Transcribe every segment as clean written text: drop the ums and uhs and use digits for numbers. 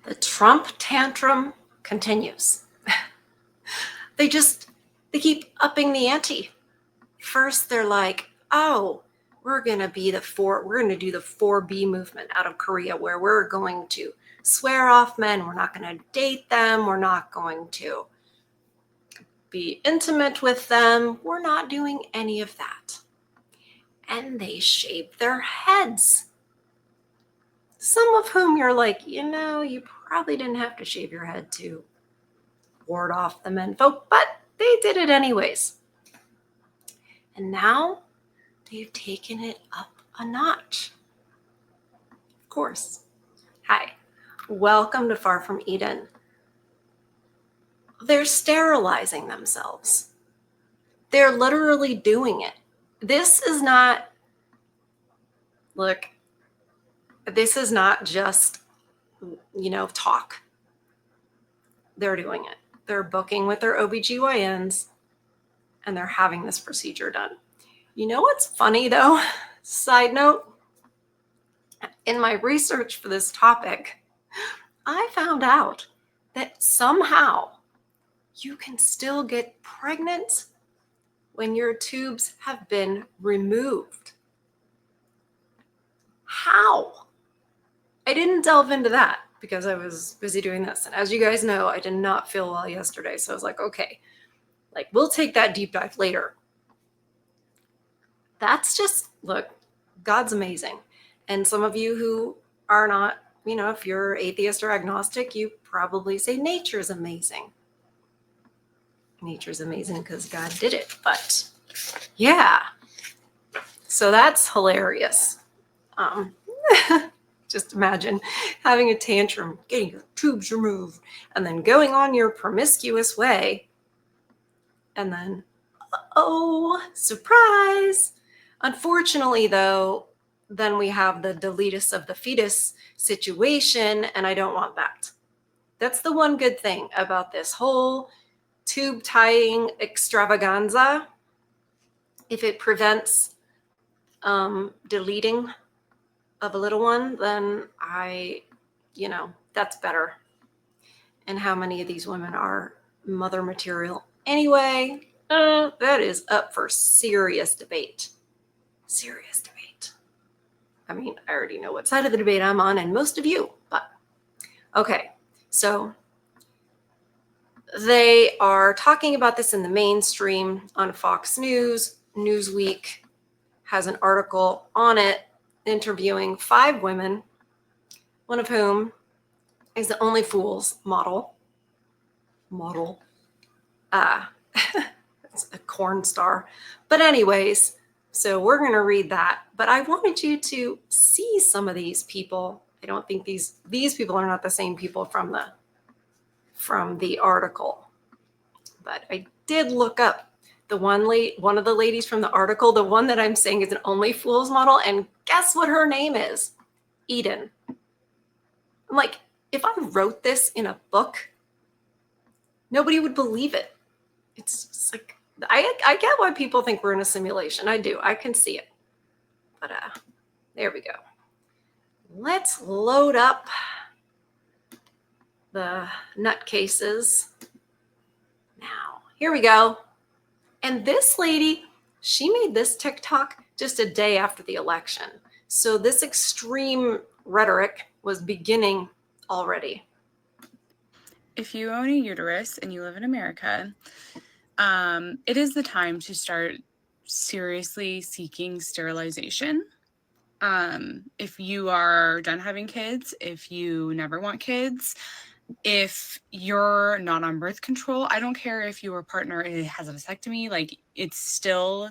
The Trump tantrum continues. They keep upping the ante. First, they're like, oh, we're going to do the 4B movement out of Korea, where we're going to swear off men. We're not going to date them. We're not going to be intimate with them. We're not doing any of that. And they shave their heads. Some of whom you're like, you probably didn't have to shave your head to ward off the menfolk, but they did it anyways. And now they've taken it up a notch. Of course. Hi, welcome to Far From Eden. They're sterilizing themselves. They're literally doing it. This is not just, talk. They're doing it. They're booking with their OBGYNs and they're having this procedure done. You know what's funny though? Side note, in my research for this topic, I found out that somehow you can still get pregnant when your tubes have been removed. How? I didn't delve into that because I was busy doing this. And as you guys know, I did not feel well yesterday. So I was like, okay, we'll take that deep dive later. That's just, look, God's amazing. And some of you who are not, if you're atheist or agnostic, you probably say nature's amazing. Nature's amazing because God did it. But yeah, so that's hilarious. Just imagine having a tantrum, getting your tubes removed, and then going on your promiscuous way. And then, oh, surprise. Unfortunately, though, then we have the deletus of the fetus situation, and I don't want that. That's the one good thing about this whole tube tying extravaganza. If it prevents deleting of a little one, then that's better. And how many of these women are mother material anyway? That is up for serious debate. Serious debate. I mean, I already know what side of the debate I'm on, and most of you, but okay. So they are talking about this in the mainstream on Fox News. Newsweek has an article on it interviewing 5 women, one of whom is the Only Fools model. It's a corn star. But anyways, so we're going to read that. But I wanted you to see some of these people. I don't think these people are not the same people from the article. But I did look up the one of the ladies from the article, the one that I'm saying is an Only Fools model, and guess what her name is? Eden. I'm like, if I wrote this in a book, nobody would believe it. It's just like, I get why people think we're in a simulation. I do. I can see it. But there we go. Let's load up the nutcases. Now, here we go. And this lady, she made this TikTok just a day after the election. So this extreme rhetoric was beginning already. If you own a uterus and you live in America, it is the time to start seriously seeking sterilization. If you are done having kids, if you never want kids, if you're not on birth control, I don't care if your partner has a vasectomy, it's still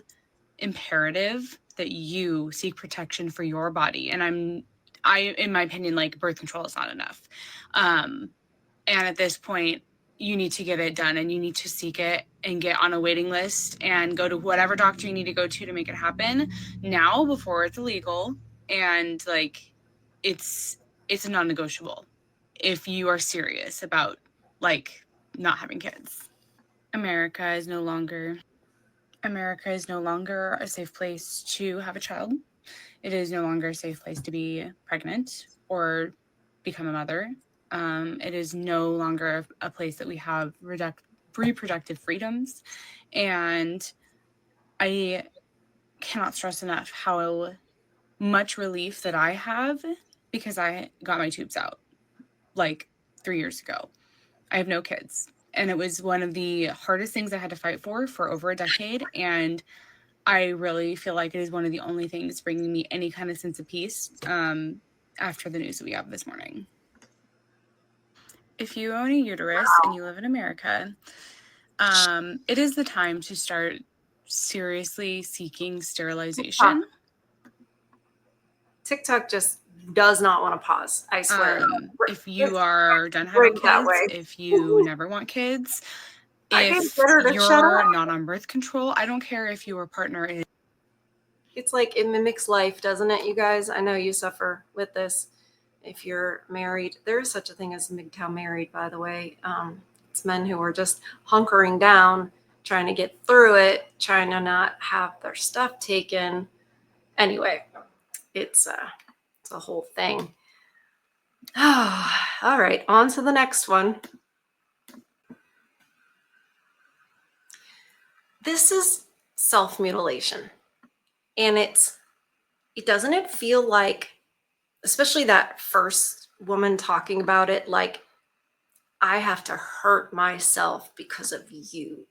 imperative that you seek protection for your body. And in my opinion, birth control is not enough. And at this point, you need to get it done and you need to seek it and get on a waiting list and go to whatever doctor you need to go to make it happen now before it's illegal. And it's a non-negotiable if you are serious about not having kids. America is no longer a safe place to have a child. It is no longer a safe place to be pregnant or become a mother. It is no longer a place that we have reproductive freedoms. And I cannot stress enough how much relief that I have because I got my tubes out like 3 years ago. I have no kids. And it was one of the hardest things I had to fight for over a decade. And I really feel like it is one of the only things bringing me any kind of sense of peace after the news that we have this morning. If you own a uterus and you live in America, it is the time to start seriously seeking sterilization. TikTok just does not want to pause. I swear. If you are done having kids, if you never want kids, if you're not on birth control, I don't care if your partner is. It's like it mimics life, doesn't it, you guys? I know you suffer with this. If you're married, there is such a thing as MGTOW married, by the way. It's men who are just hunkering down, trying to get through it, trying to not have their stuff taken. Anyway, it's a whole thing. All right, on to the next one. This is self-mutilation. And it doesn't feel like, especially that first woman talking about it, like, I have to hurt myself because of you.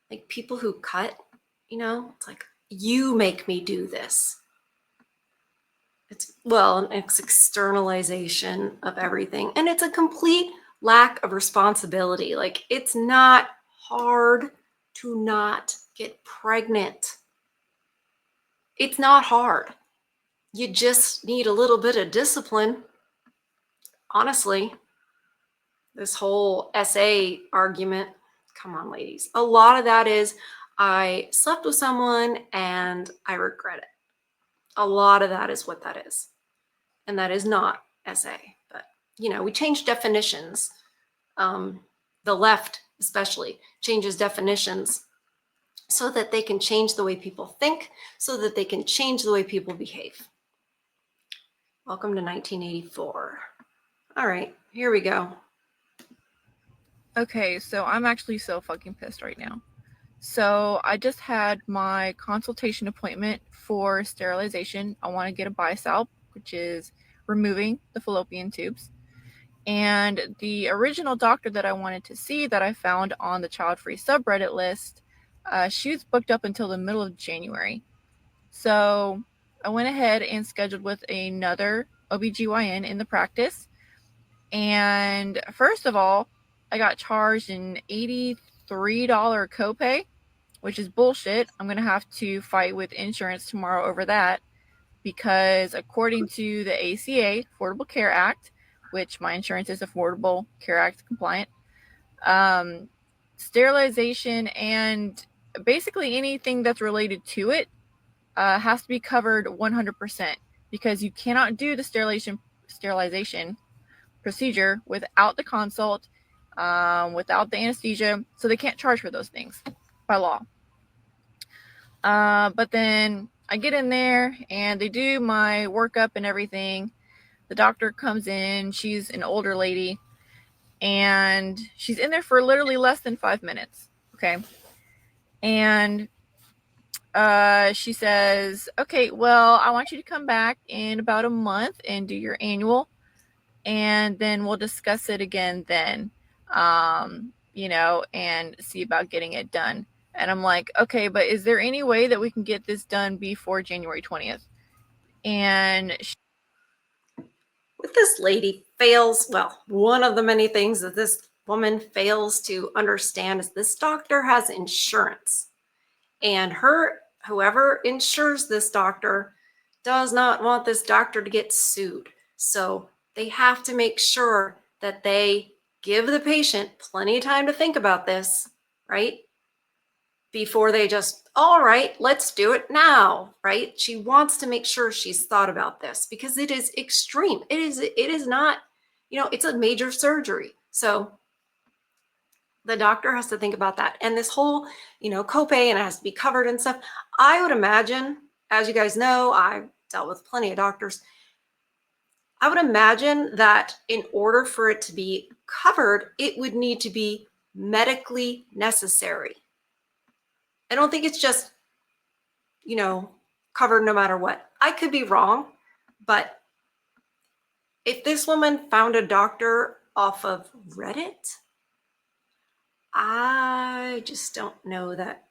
Like people who cut, it's like, you make me do this. It's externalization of everything. And it's a complete lack of responsibility. Like, it's not hard to not get pregnant. It's not hard. You just need a little bit of discipline. Honestly, this whole SA argument, come on, ladies. A lot of that is, I slept with someone and I regret it. A lot of that is what that is. And that is not SA. But, we change definitions. The left, especially, changes definitions so that they can change the way people think, so that they can change the way people behave. Welcome to 1984. All right, here we go. Okay, so I'm actually so fucking pissed right now. So I just had my consultation appointment for sterilization. I want to get a bisalp, which is removing the fallopian tubes. And the original doctor that I wanted to see, that I found on the child-free subreddit list, she was booked up until the middle of January. So I went ahead and scheduled with another OBGYN in the practice. And first of all, I got charged an $83 copay, which is bullshit. I'm going to have to fight with insurance tomorrow over that, because according to the ACA, Affordable Care Act, which my insurance is Affordable Care Act compliant, sterilization and basically anything that's related to it has to be covered 100%, because you cannot do the sterilization procedure without the consult, without the anesthesia, so they can't charge for those things by law. But then I get in there and they do my workup and everything. The doctor comes in, she's an older lady, and she's in there for literally less than 5 minutes. Okay. And she says, okay, well, I want you to come back in about a month and do your annual, and then we'll discuss it again then, and see about getting it done. And I'm like, okay, but is there any way that we can get this done before January 20th? And What this lady fails, one of the many things that this woman fails to understand is this doctor has insurance. And whoever insures this doctor does not want this doctor to get sued. So they have to make sure that they give the patient plenty of time to think about this, right? Before they just, all right, let's do it now, right? She wants to make sure she's thought about this, because it is extreme. It is not, it's a major surgery. So the doctor has to think about that. And this whole, copay, and it has to be covered and stuff. I would imagine, as you guys know, I've dealt with plenty of doctors. I would imagine that in order for it to be covered, it would need to be medically necessary. I don't think it's just, covered no matter what. I could be wrong, but if this woman found a doctor off of Reddit, I just don't know that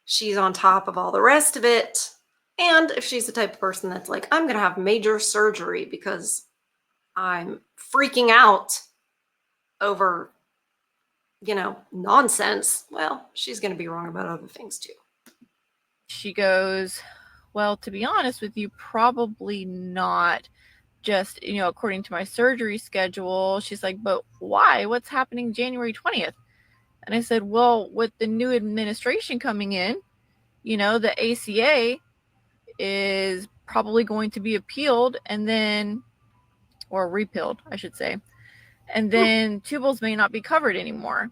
she's on top of all the rest of it. And if she's the type of person that's like, I'm going to have major surgery because I'm freaking out over, nonsense, well, she's going to be wrong about other things too. She goes, well, to be honest with you, probably not. Just, according to my surgery schedule. She's like, but why? What's happening January 20th? And I said, well, with the new administration coming in, the ACA is probably going to be appealed or repealed, I should say. And then tubules may not be covered anymore.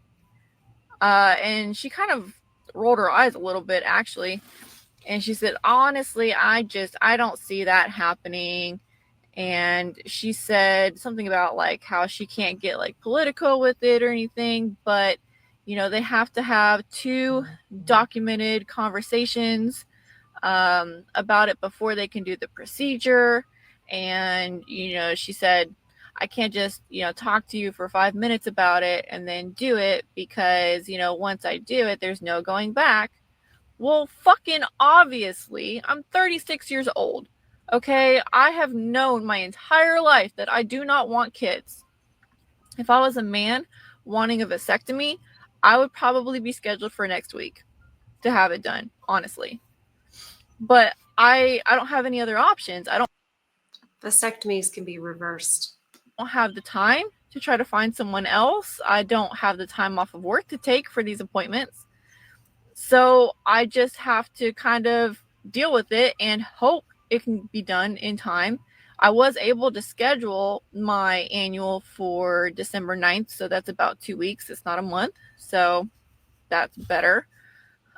And she kind of rolled her eyes a little bit, actually. And she said, honestly, I don't see that happening. And she said something about like how she can't get like political with it or anything, but they have to have 2 documented conversations about it before they can do the procedure. And she said, I can't just talk to you for 5 minutes about it and then do it, because once I do it, there's no going back. Well, fucking obviously, I'm 36 years old. Okay, I have known my entire life that I do not want kids. If I was a man wanting a vasectomy, I would probably be scheduled for next week to have it done, honestly. But I don't have any other options. Vasectomies can be reversed. Don't have the time to try to find someone else. I don't have the time off of work to take for these appointments. So I just have to kind of deal with it and hope it can be done in time. I was able to schedule my annual for December 9th, so that's about 2 weeks. It's not a month, so that's better.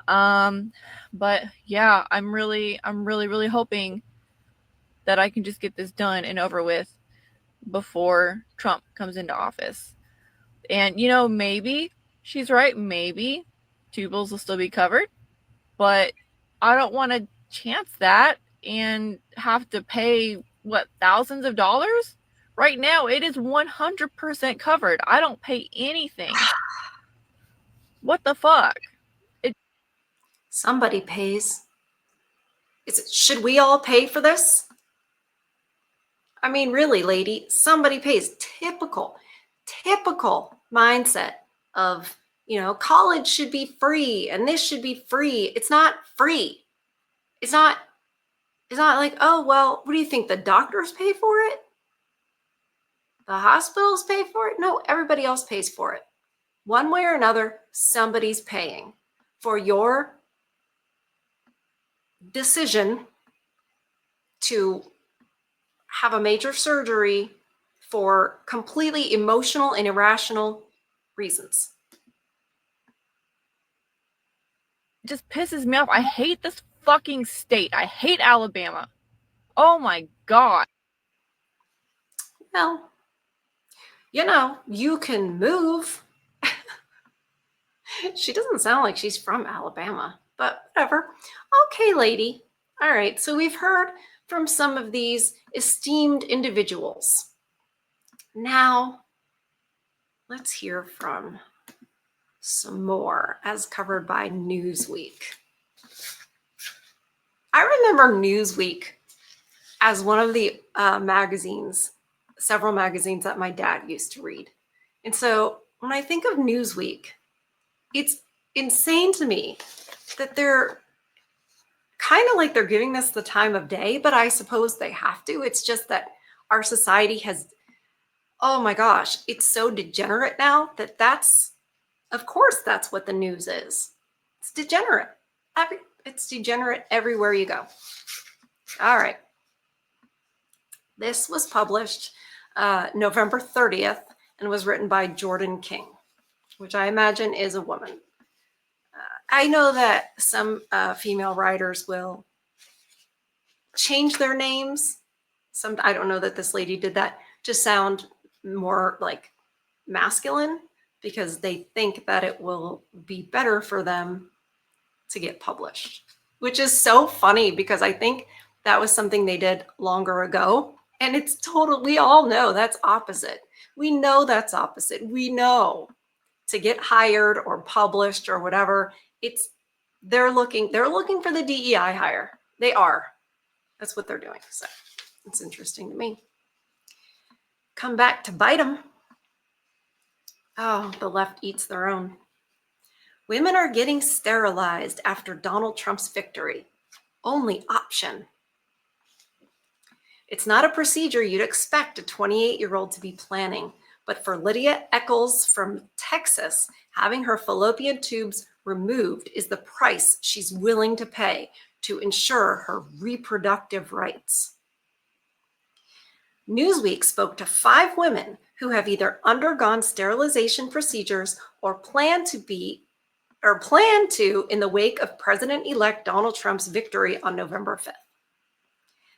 But yeah, I'm really hoping that I can just get this done and over with before Trump comes into office. And maybe she's right, maybe tubules will still be covered, but I don't want to chance that and have to pay thousands of dollars. Right now it is 100% covered. I don't pay anything. What the fuck? Somebody pays. Should we all pay for this? I mean, really, lady, somebody pays. Typical mindset of, college should be free and this should be free. It's not free. It's not like, oh, well, what do you think? The doctors pay for it? The hospitals pay for it? No, everybody else pays for it. One way or another, somebody's paying for your decision to have a major surgery for completely emotional and irrational reasons. It just pisses me off. I hate this fucking state. I hate Alabama. Oh my God. Well, you can move. She doesn't sound like she's from Alabama, but whatever. Okay, lady. All right, so we've heard from some of these esteemed individuals. Now, let's hear from some more, as covered by Newsweek. I remember Newsweek as one of the magazines, several magazines that my dad used to read. And so when I think of Newsweek, it's insane to me that they're kind of like they're giving us the time of day, but I suppose they have to. It's just that our society has, oh my gosh, it's so degenerate now that's of course that's what the news is. It's degenerate. It's degenerate everywhere you go. All right. This was published November 30th and was written by Jordan King, which I imagine is a woman. I know that some female writers will change their names I don't know that this lady did that to sound more like masculine, because they think that it will be better for them to get published, which is so funny because I think that was something they did longer ago. And it's we all know that's opposite. We know that's opposite. We know to get hired or published or whatever, they're looking for the DEI hire. They are. That's what they're doing. So it's interesting to me. Come back to bite them. Oh, the left eats their own. Women are getting sterilized after Donald Trump's victory. Only option. It's not a procedure you'd expect a 28-year-old to be planning, but for Lydia Eccles from Texas, having her fallopian tubes removed is the price she's willing to pay to ensure her reproductive rights. Newsweek spoke to 5 women who have either undergone sterilization procedures or plan to in the wake of President-elect Donald Trump's victory on November 5th.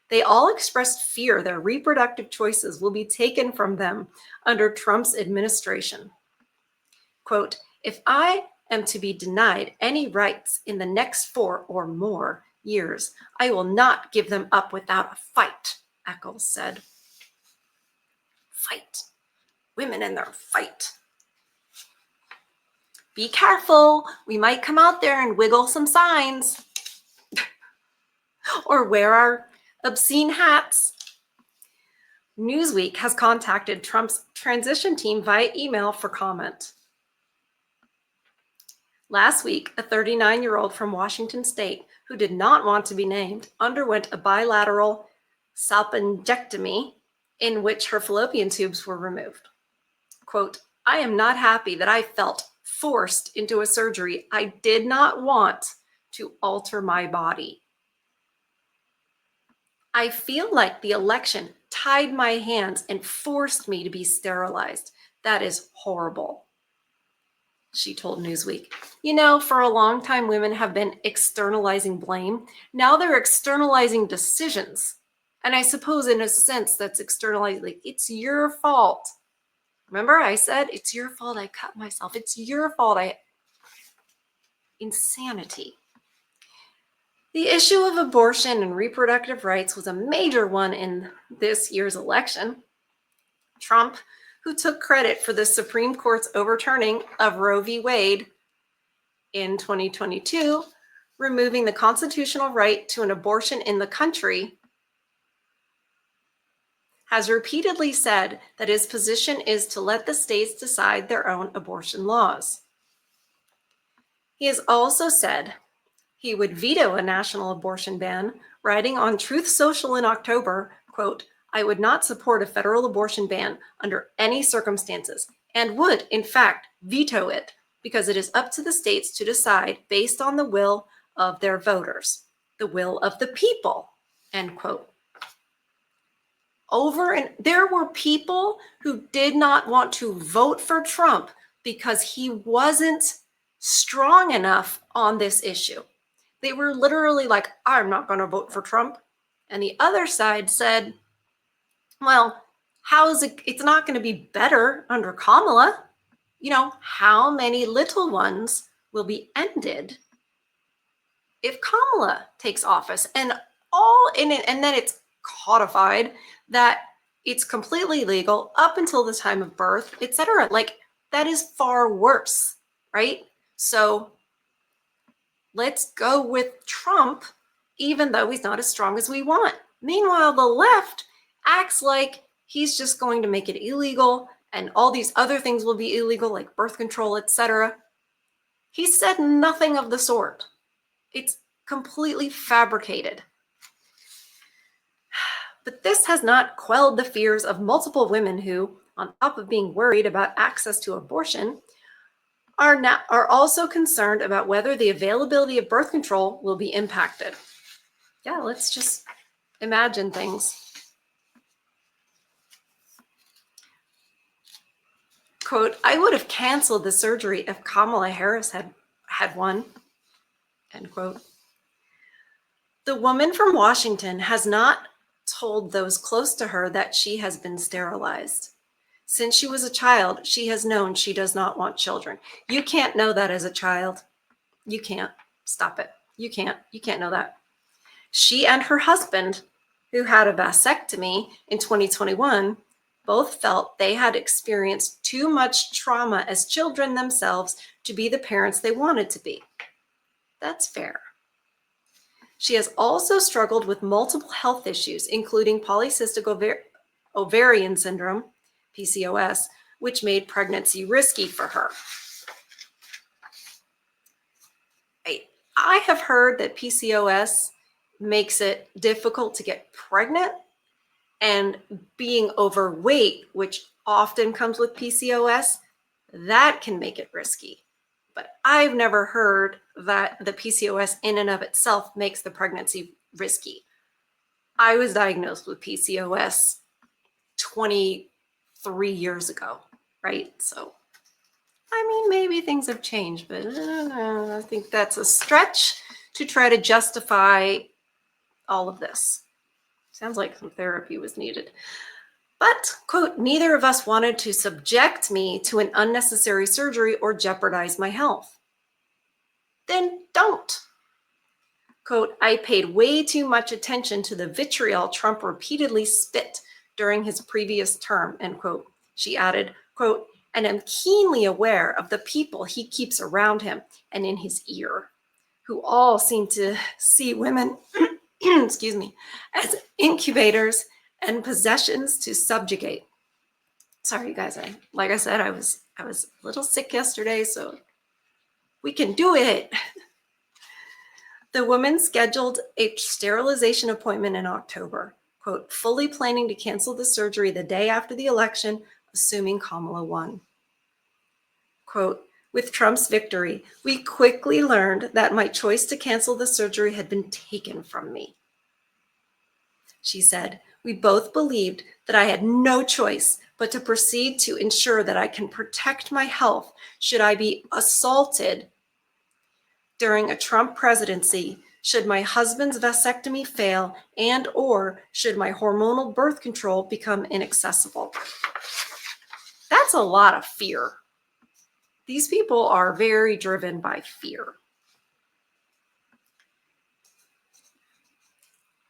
They all expressed fear their reproductive choices will be taken from them under Trump's administration. Quote, "If I am to be denied any rights in the next 4 or more years, I will not give them up without a fight," Eccles said. Fight. Women in their fight. Be careful. We might come out there and wiggle some signs. Or wear our obscene hats. Newsweek has contacted Trump's transition team via email for comment. Last week, a 39-year-old from Washington State who did not want to be named underwent a bilateral salpingectomy in which her fallopian tubes were removed. Quote, "I am not happy that I felt forced into a surgery I did not want to alter my body. I feel like the election tied my hands and forced me to be sterilized. That is horrible," she told Newsweek. You know, for a long time, women have been externalizing blame. Now they're externalizing decisions. And I suppose in a sense that's externalizing, like, it's your fault. Remember I said, it's your fault I cut myself. It's your fault Insanity. The issue of abortion and reproductive rights was a major one in this year's election. Trump, who took credit for the Supreme Court's overturning of Roe v. Wade in 2022, removing the constitutional right to an abortion in the country, has repeatedly said that his position is to let the states decide their own abortion laws. He has also said he would veto a national abortion ban, writing on Truth Social in October, quote, "I would not support a federal abortion ban under any circumstances and would, in fact, veto it because it is up to the states to decide based on the will of their voters, the will of the people," end quote. There were people who did not want to vote for Trump because he wasn't strong enough on this issue. They were literally like, "I'm not going to vote for Trump." And the other side said, well, it's not going to be better under Kamala. You know, how many little ones will be ended if Kamala takes office? And then it's codified that it's completely legal up until the time of birth, etc. Like, that is far worse, right? So let's go with Trump, even though he's not as strong as we want. Meanwhile, the left acts like he's just going to make it illegal and all these other things will be illegal, like birth control, etc. He said nothing of the sort. It's completely fabricated. But this has not quelled the fears of multiple women who, on top of being worried about access to abortion, are also concerned about whether the availability of birth control will be impacted. Yeah, let's just imagine things. Quote, "I would have canceled the surgery if Kamala Harris had won," end quote. The woman from Washington has not told those close to her that she has been sterilized. Since she was a child, she has known she does not want children. You can't know that as a child. You can't. Stop it. You can't. You can't know that. She and her husband, who had a vasectomy in 2021, both felt they had experienced too much trauma as children themselves to be the parents they wanted to be. That's fair. She has also struggled with multiple health issues, including polycystic ovarian syndrome, PCOS, which made pregnancy risky for her. I have heard that PCOS makes it difficult to get pregnant, and being overweight, which often comes with PCOS, that can make it risky. But I've never heard that the PCOS in and of itself makes the pregnancy risky. I was diagnosed with PCOS 23 years ago, right? So, I mean, maybe things have changed, but I think that's a stretch to try to justify all of this. Sounds like some therapy was needed. But, quote, neither of us wanted to subject me to an unnecessary surgery or jeopardize my health. Then don't. Quote, I paid way too much attention to the vitriol Trump repeatedly spit during his previous term, end quote. She added, quote, and am keenly aware of the people he keeps around him and in his ear, who all seem to see women excuse me, as incubators and possessions to subjugate. Sorry, you guys. Like I said, I was a little sick yesterday, so we can do it. The woman scheduled a sterilization appointment in October, quote, fully planning to cancel the surgery the day after the election, assuming Kamala won. Quote, with Trump's victory, we quickly learned that my choice to cancel the surgery had been taken from me. She said, we both believed that I had no choice but to proceed to ensure that I can protect my health should I be assaulted during a Trump presidency, should my husband's vasectomy fail, and or should my hormonal birth control become inaccessible. That's a lot of fear. These people are very driven by fear.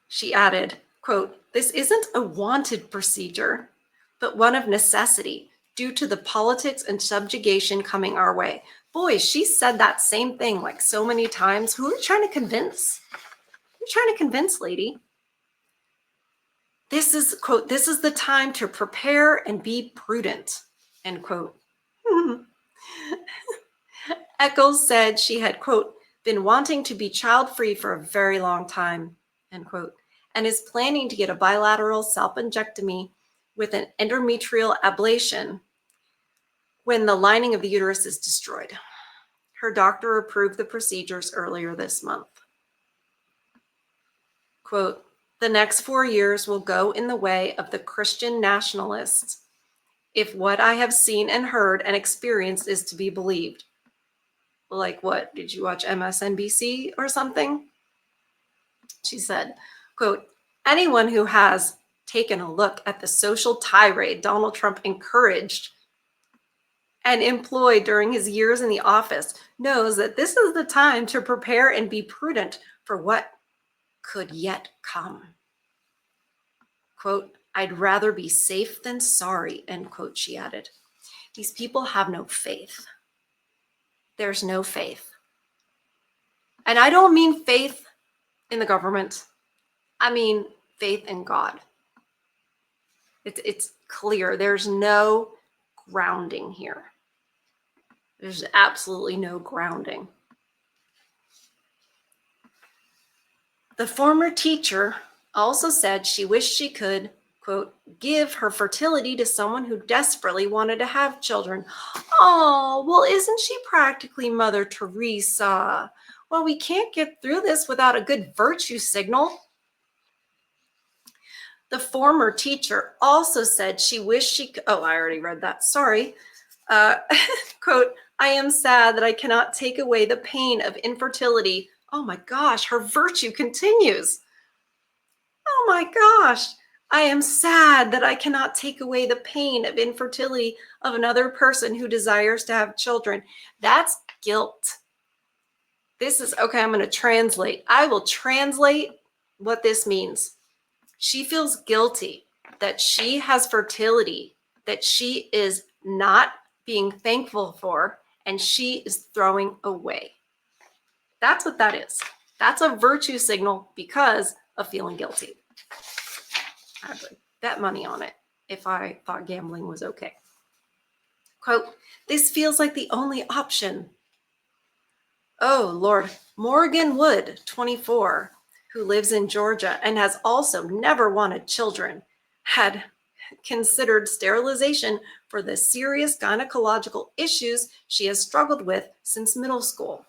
She added, quote, this isn't a wanted procedure, but one of necessity due to the politics and subjugation coming our way. Boy, she said that same thing like so many times. Who are you trying to convince? Who are you trying to convince, lady? This is, quote, this is the time to prepare and be prudent, end quote. Eccles said she had, quote, been wanting to be child-free for a very long time, end quote, and is planning to get a bilateral salpingectomy with an endometrial ablation when the lining of the uterus is destroyed. Her doctor approved the procedures earlier this month. Quote, the next 4 years will go in the way of the Christian nationalists if what I have seen and heard and experienced is to be believed. Like what? Did you watch MSNBC or something? She said, quote, anyone who has taken a look at the social tirade Donald Trump encouraged and employed during his years in the office knows that this is the time to prepare and be prudent for what could yet come. Quote, I'd rather be safe than sorry, end quote, she added. These people have no faith. There's no faith. And I don't mean faith in the government. I mean faith in God. It's clear. There's no grounding here. There's absolutely no grounding. The former teacher also said she wished she could, quote, give her fertility to someone who desperately wanted to have children. Oh, well, isn't she practically Mother Teresa? Well, we can't get through this without a good virtue signal. The former teacher also said she wished she could, oh, I already read that, sorry. Quote, I am sad that I cannot take away the pain of infertility. Oh my gosh, her virtue continues. Oh my gosh, I am sad that I cannot take away the pain of infertility of another person who desires to have children. That's guilt. This is, okay, I'm going to translate. I will translate what this means. She feels guilty that she has fertility, that she is not being thankful for, and she is throwing away. That's what that is. That's a virtue signal because of feeling guilty. I would bet money on it if I thought gambling was okay. Quote, this feels like the only option. Oh, Lord. Morgan Wood, 24, who lives in Georgia and has also never wanted children, had considered sterilization for the serious gynecological issues she has struggled with since middle school.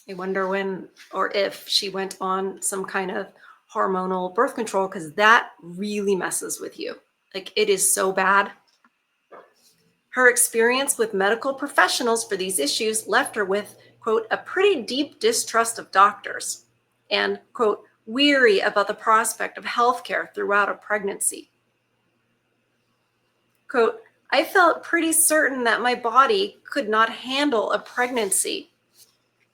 I wonder when or if she went on some kind of hormonal birth control, because that really messes with you. Like, it is so bad. Her experience with medical professionals for these issues left her with, quote, a pretty deep distrust of doctors and, quote, weary about the prospect of healthcare throughout a pregnancy. Quote, I felt pretty certain that my body could not handle a pregnancy,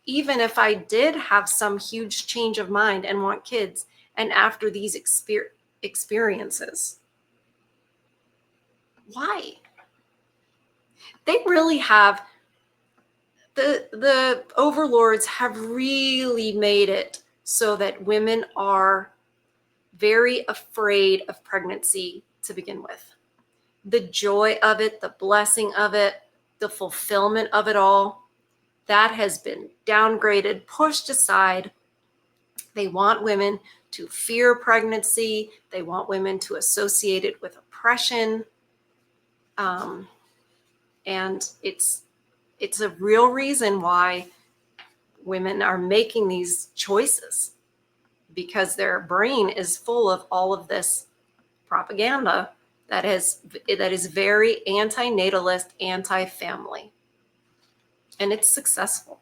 even if I did have some huge change of mind and want kids, and after these experiences. Why? They really have, the overlords have really made it so that women are very afraid of pregnancy to begin with. The joy of it, the blessing of it, the fulfillment of it all, that has been downgraded, pushed aside. They want women to fear pregnancy. They want women to associate it with oppression. And it's a real reason why women are making these choices, because their brain is full of all of this propaganda that is very antinatalist, anti-family, and it's successful.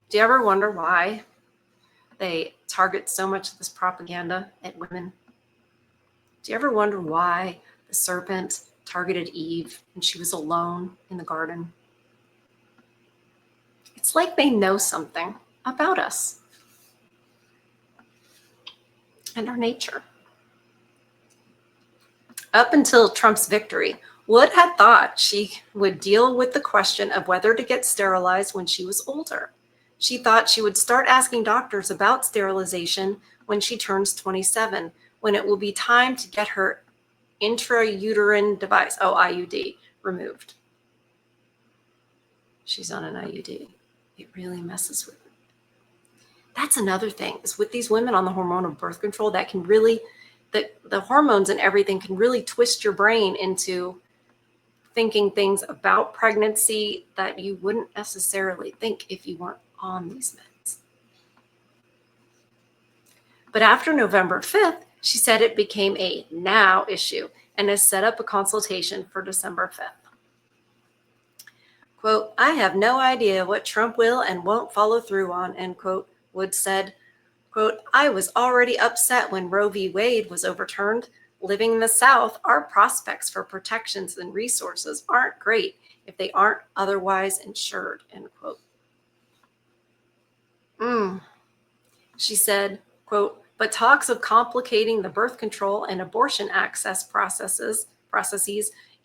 Do you ever wonder why they target so much of this propaganda at women? Do you ever wonder why the serpent targeted Eve and she was alone in the garden? It's like they know something about us and our nature. Up until Trump's victory, Wood had thought she would deal with the question of whether to get sterilized when she was older. She thought she would start asking doctors about sterilization when she turns 27, when it will be time to get her intrauterine device, IUD, removed. She's on an IUD. It really messes with her. That's another thing, is with these women on the hormonal birth control, that can really, the hormones and everything can really twist your brain into thinking things about pregnancy that you wouldn't necessarily think if you weren't on these meds. But after November 5th, she said it became a now issue and has set up a consultation for December 5th. Quote, I have no idea what Trump will and won't follow through on, end quote. Wood said, quote, I was already upset when Roe v. Wade was overturned. Living in the South, our prospects for protections and resources aren't great if they aren't otherwise insured, end quote. She said, quote, but talks of complicating the birth control and abortion access processes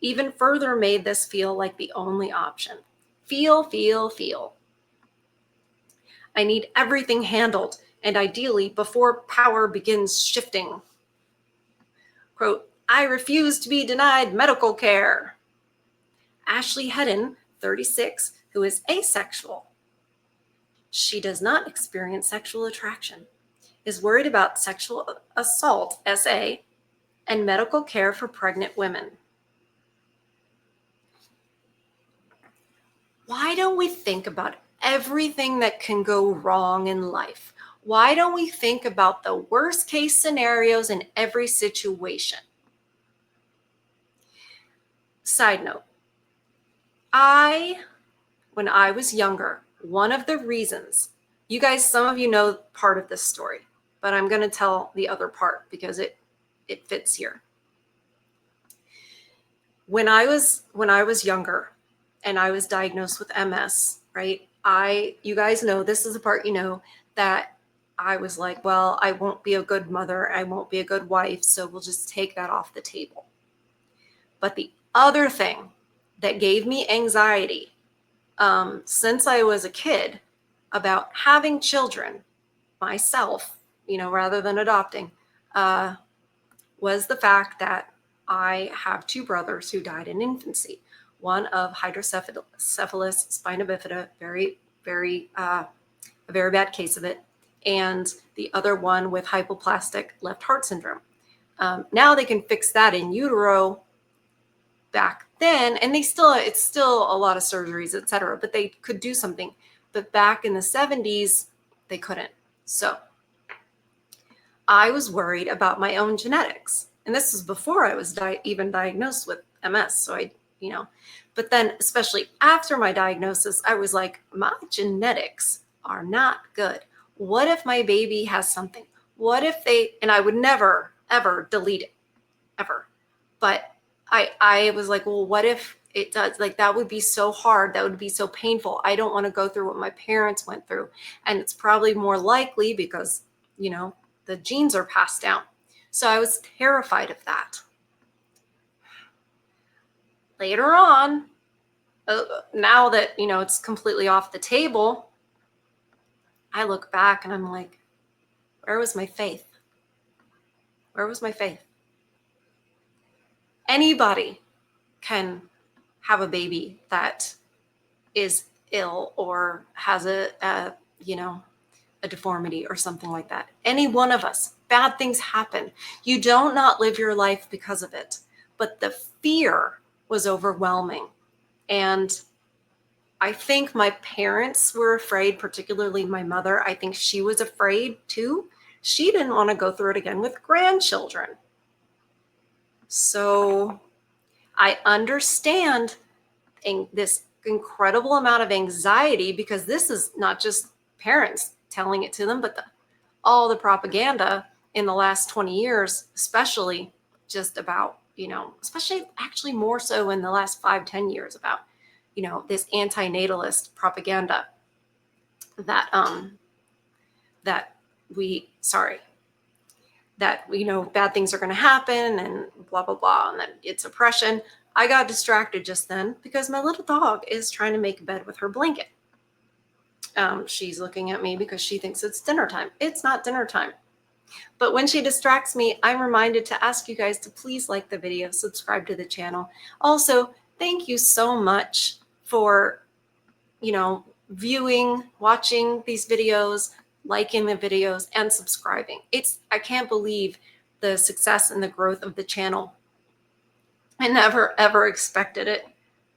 even further made this feel like the only option. Feel. I need everything handled, and ideally before power begins shifting. Quote, I refuse to be denied medical care. Ashley Hedden, 36, who is asexual. She does not experience sexual attraction, is worried about sexual assault, SA, and medical care for pregnant women. Why don't we think about everything that can go wrong in life? Why don't we think about the worst case scenarios in every situation? Side note, when I was younger, one of the reasons, you guys, some of you know part of this story. but I'm going to tell the other part because it fits here. When I was younger and I was diagnosed with MS, right? You guys know, this is the part, that I was like, well, I won't be a good mother. I won't be a good wife. So we'll just take that off the table. But the other thing that gave me anxiety since I was a kid about having children myself, rather than adopting, was the fact that I have two brothers who died in infancy. One of hydrocephalus spina bifida, very, very, a very bad case of it, and the other one with hypoplastic left heart syndrome. Now they can fix that in utero. Back then, and it's still a lot of surgeries, etc., but they could do something. But back in the 70s, they couldn't. So I was worried about my own genetics. And this was before I was even diagnosed with MS. So but then especially after my diagnosis, I was like, my genetics are not good. What if my baby has something? What if and I would never, ever delete it, ever. But I was like, well, what if it does? Like, that would be so hard. That would be so painful. I don't want to go through what my parents went through. And it's probably more likely because, the genes are passed down. So I was terrified of that. Later on, now that, it's completely off the table, I look back and I'm like, where was my faith? Where was my faith? Anybody can have a baby that is ill or has a deformity or something like that. Any one of us, bad things happen. You don't not live your life because of it. But the fear was overwhelming. And I think my parents were afraid, particularly my mother. I think she was afraid too. She didn't want to go through it again with grandchildren. So I understand this incredible amount of anxiety, because this is not just parents telling it to them, but all the propaganda in the last 20 years, especially just about, especially actually more so in the last 5-10 years about, this anti-natalist propaganda that bad things are going to happen and blah, blah, blah, and that it's oppression. I got distracted just then because my little dog is trying to make a bed with her blanket. She's looking at me because she thinks it's dinner time. It's not dinner time. But when she distracts me, I'm reminded to ask you guys to please like the video, subscribe to the channel. Also, thank you so much for, viewing, watching these videos, liking the videos, and subscribing. I can't believe the success and the growth of the channel. I never, ever expected it.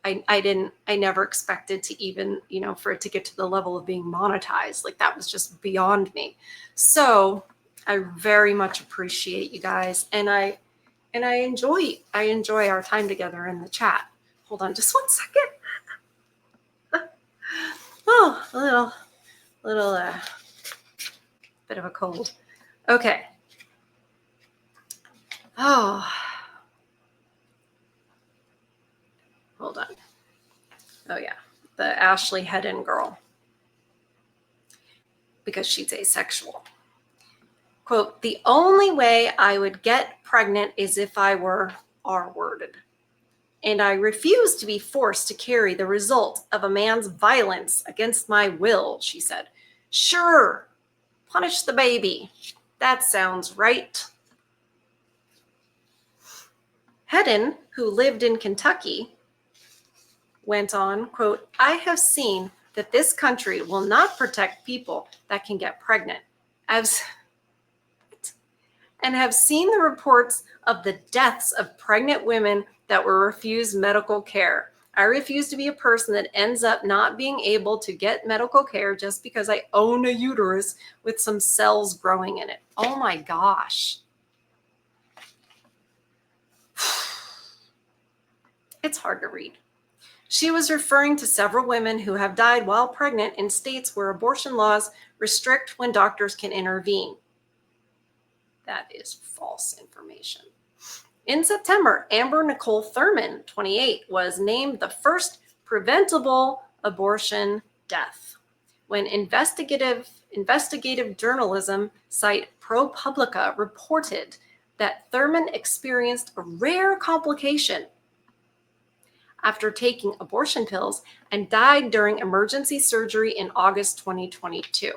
I never expected to even, for it to get to the level of being monetized. Like, that was just beyond me. So I very much appreciate you guys. And I enjoy our time together in the chat. Hold on just 1 second. Oh, a little bit of a cold. Okay. Oh, hold on. Oh yeah, the Ashley Hedden girl, because she's asexual. Quote, the only way I would get pregnant is if I were R-worded. And I refuse to be forced to carry the result of a man's violence against my will, she said. Sure, punish the baby. That sounds right. Hedden, who lived in Kentucky, went on, quote, I have seen that this country will not protect people that can get pregnant. And have seen the reports of the deaths of pregnant women that were refused medical care. I refuse to be a person that ends up not being able to get medical care just because I own a uterus with some cells growing in it. Oh my gosh. It's hard to read. She was referring to several women who have died while pregnant in states where abortion laws restrict when doctors can intervene. That is false information. In September, Amber Nicole Thurman, 28, was named the first preventable abortion death when investigative journalism site ProPublica reported that Thurman experienced a rare complication after taking abortion pills and died during emergency surgery in August 2022.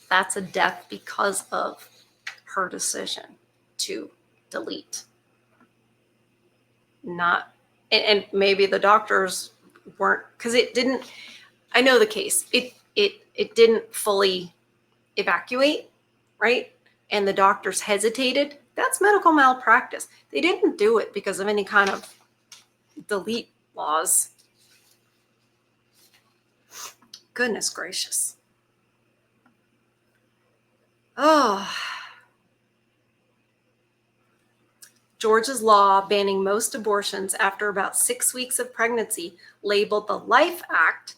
That's a death because of her decision to delete. Not, and maybe the doctors weren't, because it didn't, I know the case, it didn't fully evacuate, right? And the doctors hesitated. That's medical malpractice. They didn't do it because of any kind of delete laws. Goodness gracious. Oh. Georgia's law banning most abortions after about 6 weeks of pregnancy, labeled the Life Act,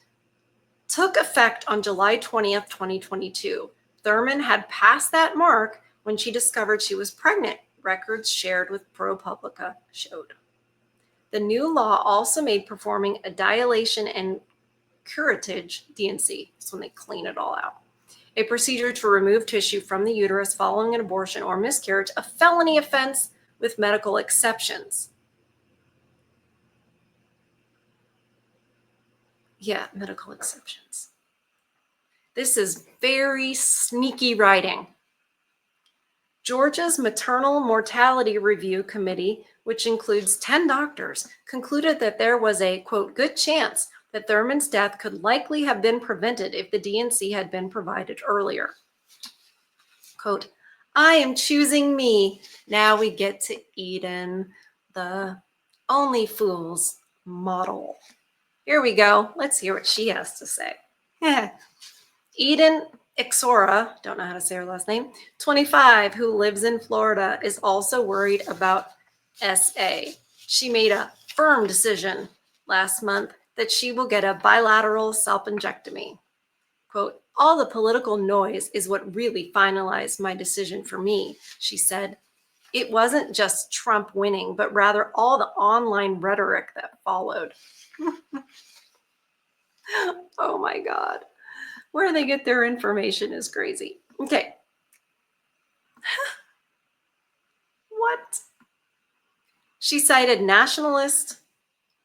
took effect on July 20th, 2022. Thurman had passed that mark when she discovered she was pregnant, records shared with ProPublica showed. The new law also made performing a dilation and curettage, DNC, that's when they clean it all out, a procedure to remove tissue from the uterus following an abortion or miscarriage, a felony offense with medical exceptions. Yeah, medical exceptions. This is very sneaky writing. Georgia's Maternal Mortality Review Committee, which includes 10 doctors, concluded that there was a, quote, good chance that Thurman's death could likely have been prevented if the DNC had been provided earlier. Quote, I am choosing me. Now we get to Eden, the only fools model. Here we go. Let's hear what she has to say. Eden Ixora, don't know how to say her last name, 25, who lives in Florida, is also worried about SA. She made a firm decision last month that she will get a bilateral salpingectomy. Quote, all the political noise is what really finalized my decision for me, she said. It wasn't just Trump winning, but rather all the online rhetoric that followed. Oh my God. Where they get their information is crazy. Okay. What? She cited nationalist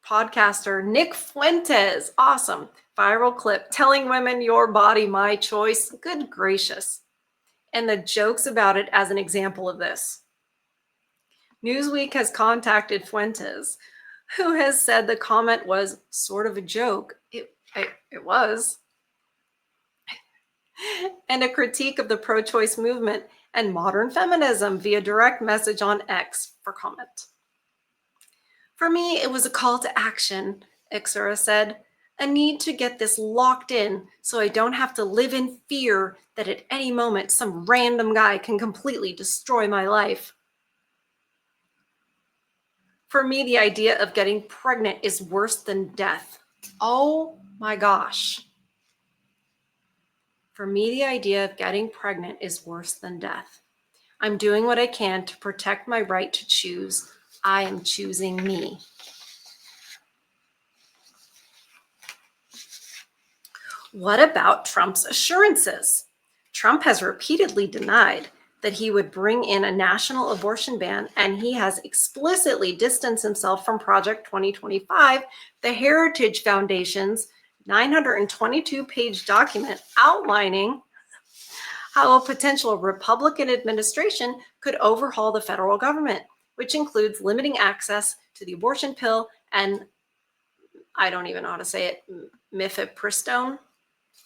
podcaster Nick Fuentes. Awesome. Viral clip telling women your body, my choice. Good gracious. And the jokes about it as an example of this. Newsweek has contacted Fuentes, who has said the comment was sort of a joke. It was. And a critique of the pro-choice movement and modern feminism via direct message on X for comment. For me, it was a call to action, Ixora said. A need to get this locked in so I don't have to live in fear that at any moment some random guy can completely destroy my life. For me, the idea of getting pregnant is worse than death. Oh my gosh. For me, the idea of getting pregnant is worse than death. I'm doing what I can to protect my right to choose. I am choosing me. What about Trump's assurances? Trump has repeatedly denied that he would bring in a national abortion ban, and he has explicitly distanced himself from Project 2025, the Heritage Foundation's 922-page document outlining how a potential Republican administration could overhaul the federal government, which includes limiting access to the abortion pill and, I don't even know how to say it, mifepristone.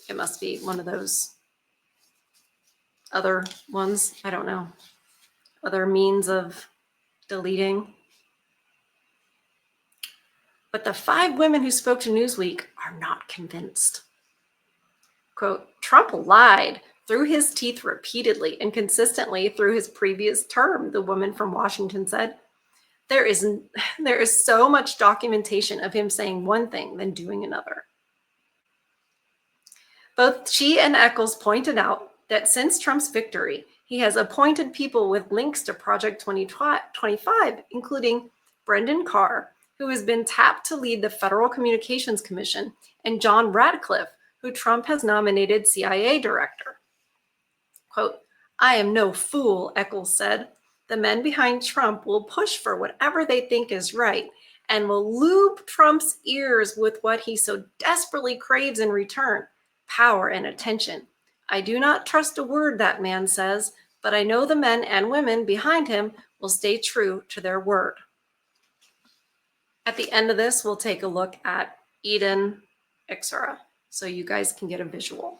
It must be one of those other ones. I don't know. Other means of deleting. But the 5 women who spoke to Newsweek are not convinced. Quote, Trump lied through his teeth repeatedly and consistently through his previous term, the woman from Washington said. There is so much documentation of him saying one thing then doing another. Both she and Eccles pointed out that since Trump's victory, he has appointed people with links to Project 2025, including Brendan Carr, who has been tapped to lead the Federal Communications Commission, and John Radcliffe, who Trump has nominated CIA director. Quote, "I am no fool," Eccles said. "The men behind Trump will push for whatever they think is right and will lube Trump's ears with what he so desperately craves in return, power and attention. I do not trust a word that man says, but I know the men and women behind him will stay true to their word." At the end of this, we'll take a look at Eden Ixera, so you guys can get a visual.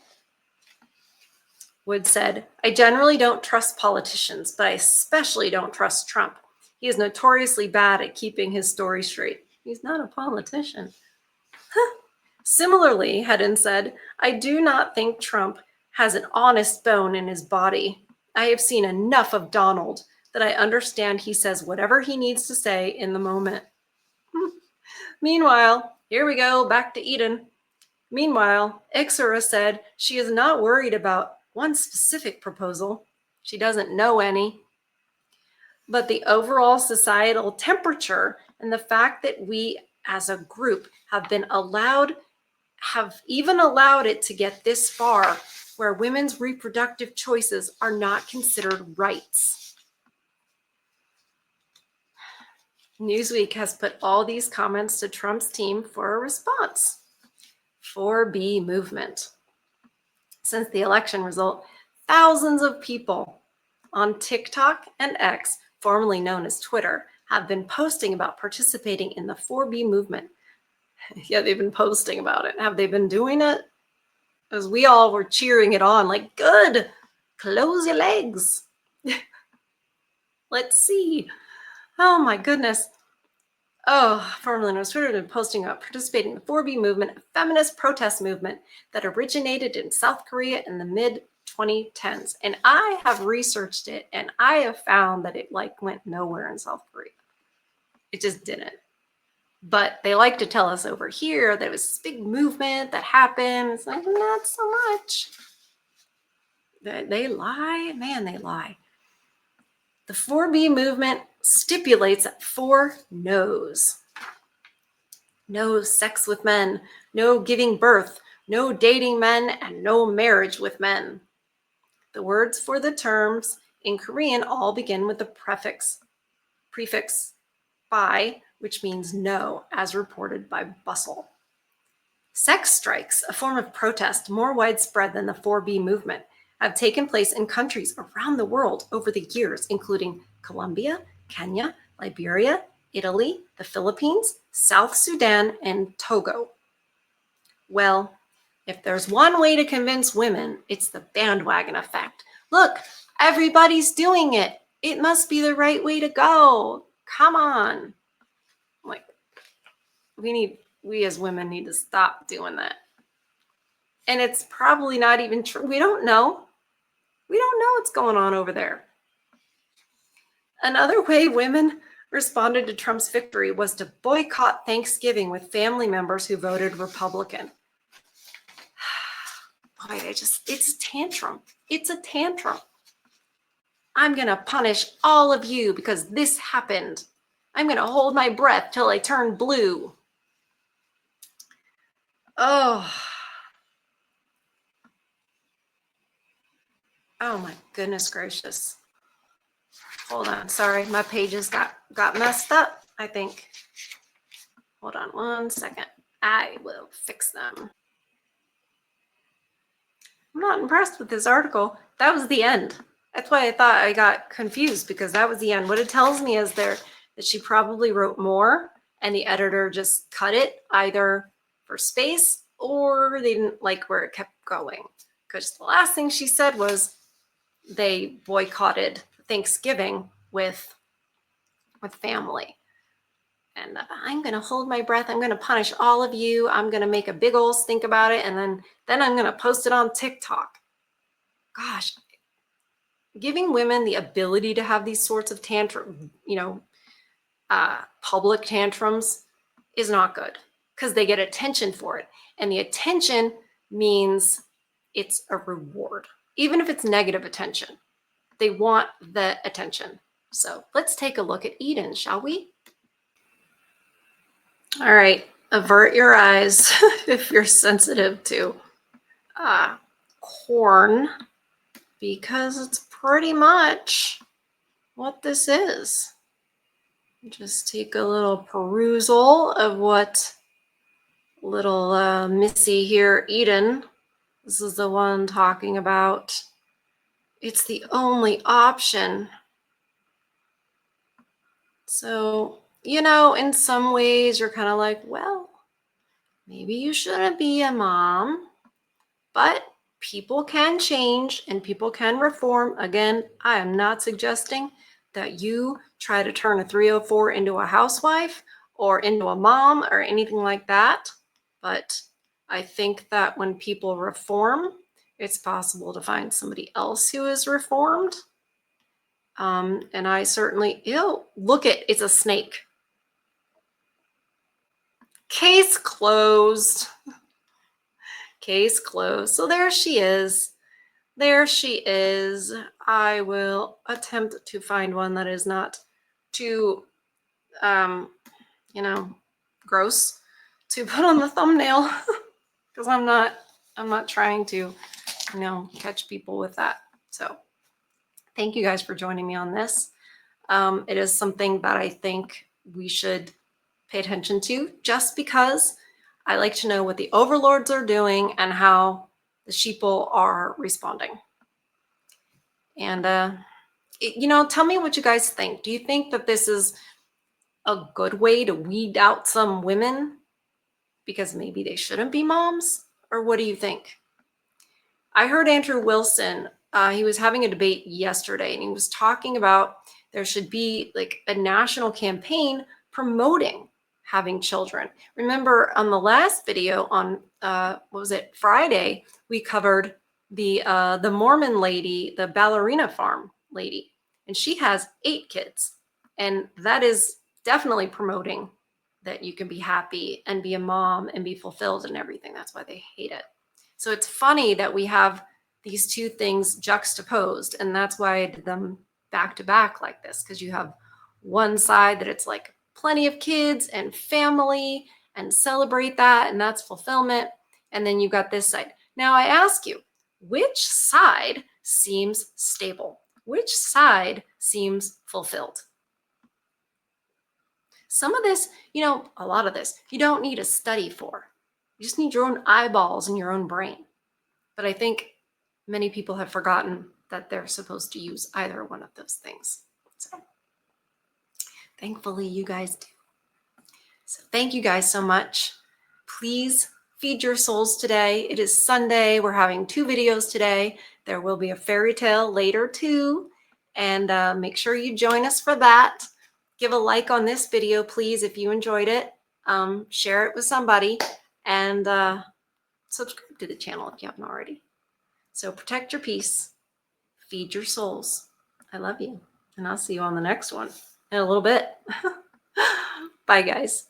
Wood said, "I generally don't trust politicians, but I especially don't trust Trump. He is notoriously bad at keeping his story straight. He's not a politician." Similarly, Hedden said, "I do not think Trump has an honest bone in his body. I have seen enough of Donald that I understand he says whatever he needs to say in the moment." Meanwhile, here we go, back to Eden. Meanwhile, Ixera said she is not worried about one specific proposal. She doesn't know any. But the overall societal temperature and the fact that we as a group have even allowed it to get this far, where women's reproductive choices are not considered rights. Newsweek has put all these comments to Trump's team for a response. 4B movement. Since the election result, thousands of people on TikTok and X, formerly known as Twitter, have been posting about participating in the 4B movement. Yeah, they've been posting about it. Have they been doing it? Because we all were cheering it on, like, good, close your legs. Let's see. Oh my goodness. Oh, formerly known as Twitter, have been posting about participating in the 4B movement, a feminist protest movement that originated in South Korea in the mid-2010s. And I have researched it, and I have found that it went nowhere in South Korea. It just didn't. But they like to tell us over here that it was this big movement that happened. It's like, not so much. They lie. Man, they lie. The 4B movement stipulates 4 no's. No sex with men, no giving birth, no dating men, and no marriage with men. The words for the terms in Korean all begin with the prefix by, which means no, as reported by Bustle. Sex strikes, a form of protest more widespread than the 4B movement, have taken place in countries around the world over the years, including Colombia, Kenya, Liberia, Italy, the Philippines, South Sudan, and Togo. Well, if there's one way to convince women, it's the bandwagon effect. Look, everybody's doing it. It must be the right way to go. Come on. Like, we as women need to stop doing that. And it's probably not even true. We don't know. We don't know what's going on over there. Another way women responded to Trump's victory was to boycott Thanksgiving with family members who voted Republican. Boy, it's a tantrum. It's a tantrum. I'm going to punish all of you because this happened. I'm going to hold my breath till I turn blue. Oh my goodness gracious. Hold on, sorry, my pages got messed up, I think. Hold on 1 second. I will fix them. I'm not impressed with this article. That was the end. That's why I thought I got confused, because that was the end. What it tells me is that she probably wrote more and the editor just cut it either for space or they didn't like where it kept going. Because the last thing she said was they boycotted Thanksgiving with family. And I'm going to hold my breath. I'm going to punish all of you. I'm going to make a big old stink about it. And then I'm going to post it on TikTok. Gosh, giving women the ability to have these sorts of public tantrums is not good, because they get attention for it. And the attention means it's a reward. even if it's negative attention. They want the attention. So let's take a look at Eden, shall we? All right, avert your eyes if you're sensitive to corn, because it's pretty much what this is. Just take a little perusal of what little Missy here, Eden, this is the one talking about. It's the only option. So, you know, in some ways you're kind of like, well, maybe you shouldn't be a mom, but people can change and people can reform. Again, I am not suggesting that you try to turn a 304 into a housewife or into a mom or anything like that. But I think that when people reform, it's possible to find somebody else who is reformed. And I certainly, ew, look it, it's a snake. Case closed. Case closed. So there she is. There she is. I will attempt to find one that is not too, you know, gross to put on the thumbnail, because I'm not trying to, you know, catch people with that. So thank you guys for joining me on this. It is something that I think we should pay attention to, just because I like to know what the overlords are doing and how the sheeple are responding. And, you know, tell me what you guys think. Do you think that this is a good way to weed out some women because maybe they shouldn't be moms? Or what do you think? I heard Andrew Wilson, he was having a debate yesterday, and he was talking about there should be like a national campaign promoting having children. Remember on the last video on, what was it, Friday, we covered the Mormon lady, the ballerina farm lady, and she has 8 kids. And that is definitely promoting that you can be happy and be a mom and be fulfilled and everything. That's why they hate it. So it's funny that we have these two things juxtaposed, and that's why I did them back to back like this, because you have one side that it's like plenty of kids and family and celebrate that, and that's fulfillment. And then you got this side. Now I ask you, which side seems stable? Which side seems fulfilled? Some of this, you know, a lot of this, you don't need a study for. You just need your own eyeballs and your own brain. But I think many people have forgotten that they're supposed to use either one of those things. So thankfully you guys do. So thank you guys so much. Please feed your souls today. It is Sunday. We're having 2 videos today. There will be a fairy tale later too. And make sure you join us for that. Give a like on this video, please, if you enjoyed it. Share it with somebody, and subscribe to the channel if you haven't already. So protect your peace, feed your souls. I love you, and I'll see you on the next one in a little bit. Bye, guys.